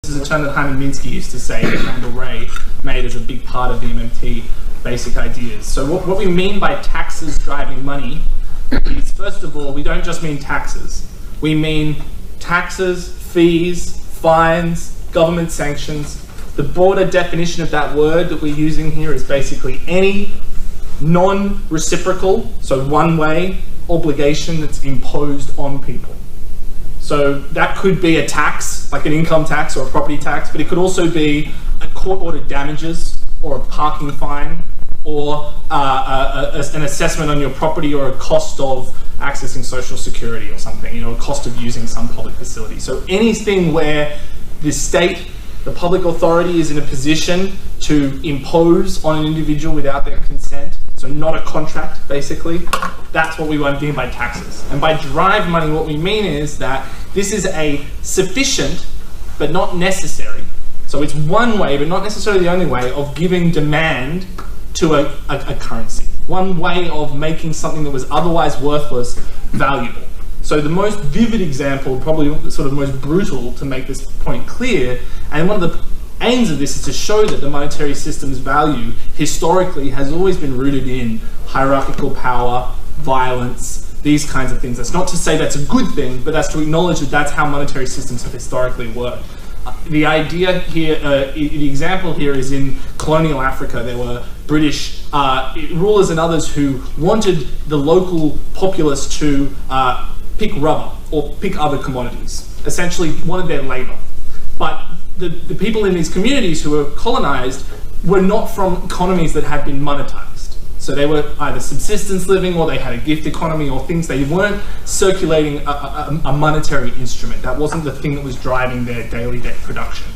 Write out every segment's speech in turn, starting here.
This is a term that Hyman Minsky used to say that Randall Wray made as a big part of the MMT basic ideas. So what we mean by taxes driving money is, first of all, we don't just mean taxes. We mean taxes, fees, fines, government sanctions. The broader definition of that word that we're using here is basically any non-reciprocal, so one-way obligation that's imposed on people. So that could be a tax, like an income tax or a property tax, but it could also be a court-ordered damages or a parking fine or an assessment on your property or a cost of accessing social security or something, you know, a cost of using some public facility. So anything where the state, the public authority, is in a position to impose on an individual without their consent, so not a contract, basically, that's what we mean by taxes. And by drive money, what we mean is that this is a sufficient but not necessary, so it's one way but not necessarily the only way of giving demand to a currency. One way of making something that was otherwise worthless valuable. So the most vivid example, probably sort of the most brutal to make this point clear, and one of the aims of this is to show that the monetary system's value historically has always been rooted in hierarchical power, violence, these kinds of things. That's not to say that's a good thing, but that's to acknowledge that that's how monetary systems have historically worked. The idea here, the example here is in colonial Africa. There were British rulers and others who wanted the local populace to pick rubber or pick other commodities, essentially wanted their labor. But the people in these communities who were colonized were not from economies that had been monetized. So they were either subsistence living or they had a gift economy or things. They weren't circulating a monetary instrument. That wasn't the thing that was driving their daily production.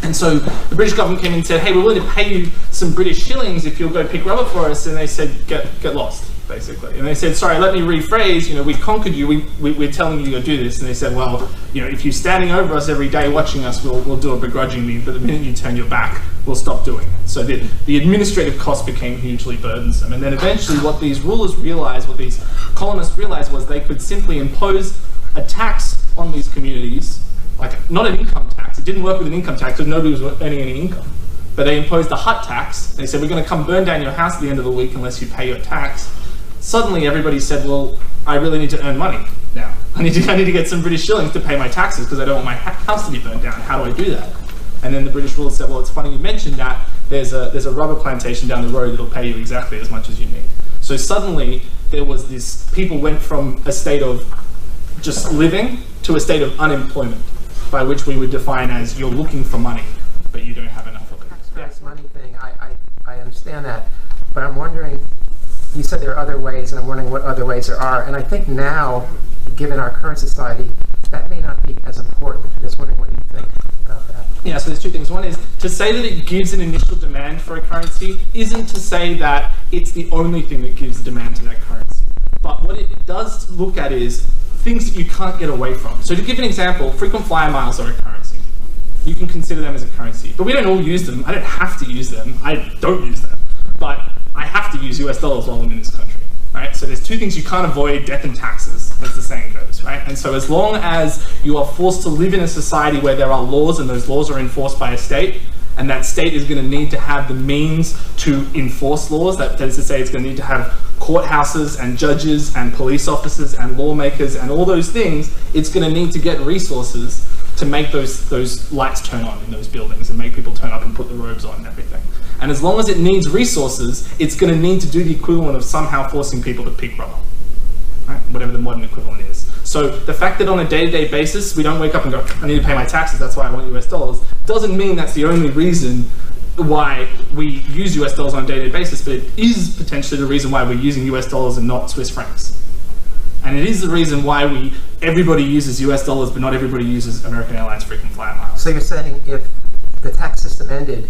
And so the British government came in and said, hey, we're willing to pay you some British shillings if you'll go pick rubber for us. And they said, get lost, basically. And they said, sorry, let me rephrase, you know, we conquered you, we're telling you to do this. And they said, well, you know, if you're standing over us every day watching us, we'll do it begrudgingly, but the minute you turn your back, we'll stop doing it. So the administrative cost became hugely burdensome. And then eventually what these rulers realized, what these colonists realized, was they could simply impose a tax on these communities, like not an income tax. It didn't work with an income tax because nobody was earning any income. But they imposed a hut tax. They said, we're going to come burn down your house at the end of the week unless you pay your tax. Suddenly everybody said, well, I really need to earn money now. I need to get some British shillings to pay my taxes because I don't want my house to be burned down. How do I do that? And then the British rulers said, well, it's funny you mentioned that. There's a rubber plantation down the road that'll pay you exactly as much as you need. So suddenly there was this, people went from a state of just living to a state of unemployment, by which we would define as you're looking for money, but you don't have enough of it. Tax money thing, I understand that, but I'm wondering, you said there are other ways, and I'm wondering what other ways there are. And I think now, given our current society, that may not be as important. I'm just wondering what you think about that. Yeah, so there's two things. One is, to say that it gives an initial demand for a currency isn't to say that it's the only thing that gives demand to that currency. But what it does look at is things that you can't get away from. So to give an example, frequent flyer miles are a currency. You can consider them as a currency, but we don't all use them. I don't have to use them. I don't use them. But I have to use US dollars while I'm in this country, right? So there's two things you can't avoid: death and taxes, as the saying goes, right? And so as long as you are forced to live in a society where there are laws and those laws are enforced by a state, and that state is going to need to have the means to enforce laws, that is to say it's going to need to have courthouses and judges and police officers and lawmakers and all those things, it's going to need to get resources to make those lights turn on in those buildings and make people turn up and put the robes on and everything. And as long as it needs resources, it's going to need to do the equivalent of somehow forcing people to pick rubber, right? Whatever the modern equivalent is. So the fact that on a day-to-day basis, we don't wake up and go, I need to pay my taxes, that's why I want US dollars, doesn't mean that's the only reason why we use US dollars on a day-to-day basis, but it is potentially the reason why we're using US dollars and not Swiss francs. And it is the reason why everybody uses US dollars, but not everybody uses American Airlines frequent flyer miles. So you're saying if the tax system ended,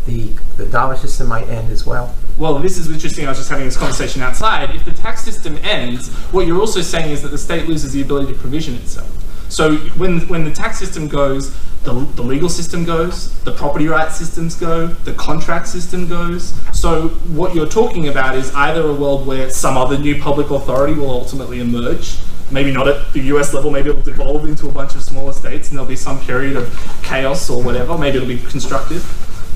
the dollar system might end as well? Well, this is interesting. I was just having this conversation outside. If the tax system ends, what you're also saying is that the state loses the ability to provision itself. So when the tax system goes, the legal system goes, the property rights systems go, the contract system goes. So what you're talking about is either a world where some other new public authority will ultimately emerge Maybe not at the US level, maybe it'll devolve into a bunch of smaller states and there'll be some period of chaos or whatever, maybe it'll be constructive.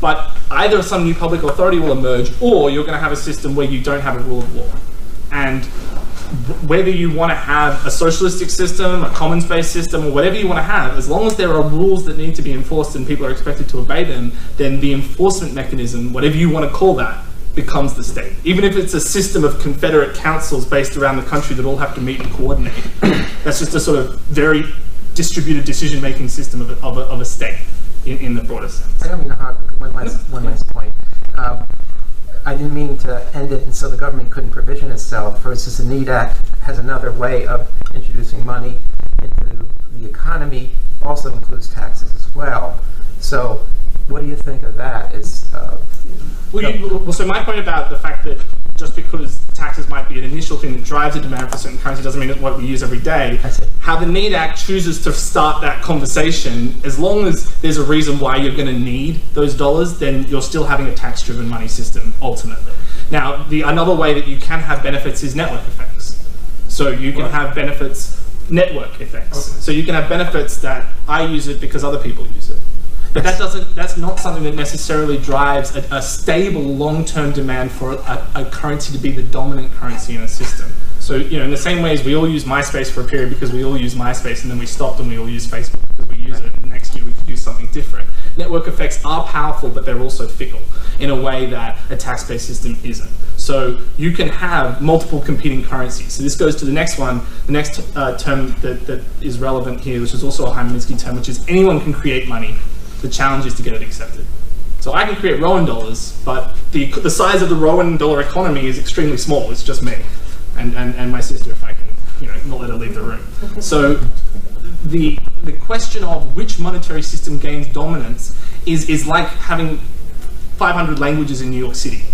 But either some new public authority will emerge, or you're going to have a system where you don't have a rule of law. And whether you want to have a socialistic system, a commons-based system, or whatever you want to have, as long as there are rules that need to be enforced and people are expected to obey them, then the enforcement mechanism, whatever you want to call that, becomes the state. Even if it's a system of confederate councils based around the country that all have to meet and coordinate, that's just a sort of very distributed decision-making system of a state in the broader sense. I don't mean to hog one last point. I didn't mean to end it and so the government couldn't provision itself. For instance, the NEED Act has another way of introducing money into the economy, also includes taxes as well. So what do you think of that? So my point about the fact that just because taxes might be an initial thing that drives a demand for certain currency doesn't mean it's what we use every day. How the NEED Act chooses to start that conversation, as long as there's a reason why you're going to need those dollars, then you're still having a tax-driven money system, ultimately. Now, another way that you can have benefits is network effects. So you can have benefits, network effects. Okay. So you can have benefits that I use it because other people use it. But that's not something that necessarily drives a stable long-term demand for a currency to be the dominant currency in a system. So, in the same way as we all use MySpace for a period because we all use MySpace and then we stopped and we all use Facebook because we use it, and next year we could use something different. Network effects are powerful, but they're also fickle in a way that a tax-based system isn't. So you can have multiple competing currencies. So this goes to the next one, the next term that is relevant here, which is also a Hyman-Minsky term, which is anyone can create money. The challenge is to get it accepted. So I can create Rowan dollars, but the size of the Rowan dollar economy is extremely small. It's just me and my sister, if I can, not let her leave the room. So the question of which monetary system gains dominance is like having 500 languages in New York City.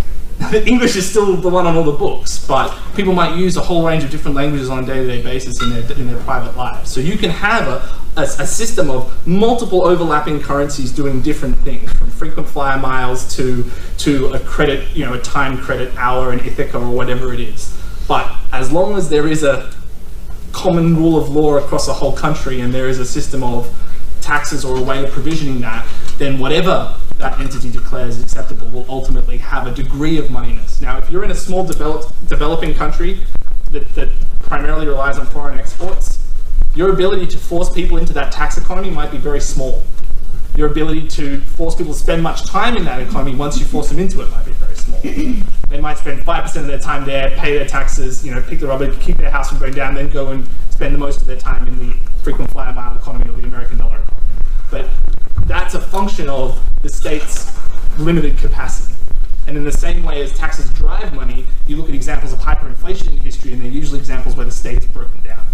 English is still the one on all the books, but people might use a whole range of different languages on a day-to-day basis in their private lives. So you can have a system of multiple overlapping currencies doing different things, from frequent flyer miles to a credit, a time credit hour in Ithaca or whatever it is. But as long as there is a common rule of law across the whole country and there is a system of taxes or a way of provisioning that, then whatever that entity declares acceptable will ultimately have a degree of moneyness. Now, if you're in a small developing country that primarily relies on foreign exports, your ability to force people into that tax economy might be very small. Your ability to force people to spend much time in that economy once you force them into it might be very small. They might spend 5% of their time there, pay their taxes, pick the rubber, keep their house from going down, then go and spend most of their time in the frequent flyer mile economy or the American dollar economy. But that's a function of the state's limited capacity. And in the same way as taxes drive money, you look at examples of hyperinflation in history, and they're usually examples where the state's broken down.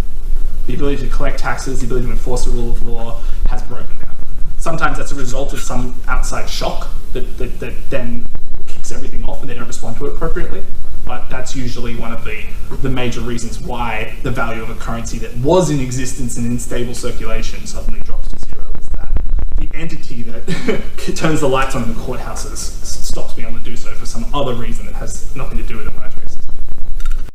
The ability to collect taxes, the ability to enforce the rule of law has broken down. Sometimes that's a result of some outside shock that then kicks everything off and they don't respond to it appropriately. But that's usually one of the major reasons why the value of a currency that was in existence and in stable circulation suddenly drops to zero, is that the entity that turns the lights on in the courthouses stops being able to do so for some other reason that has nothing to do with it.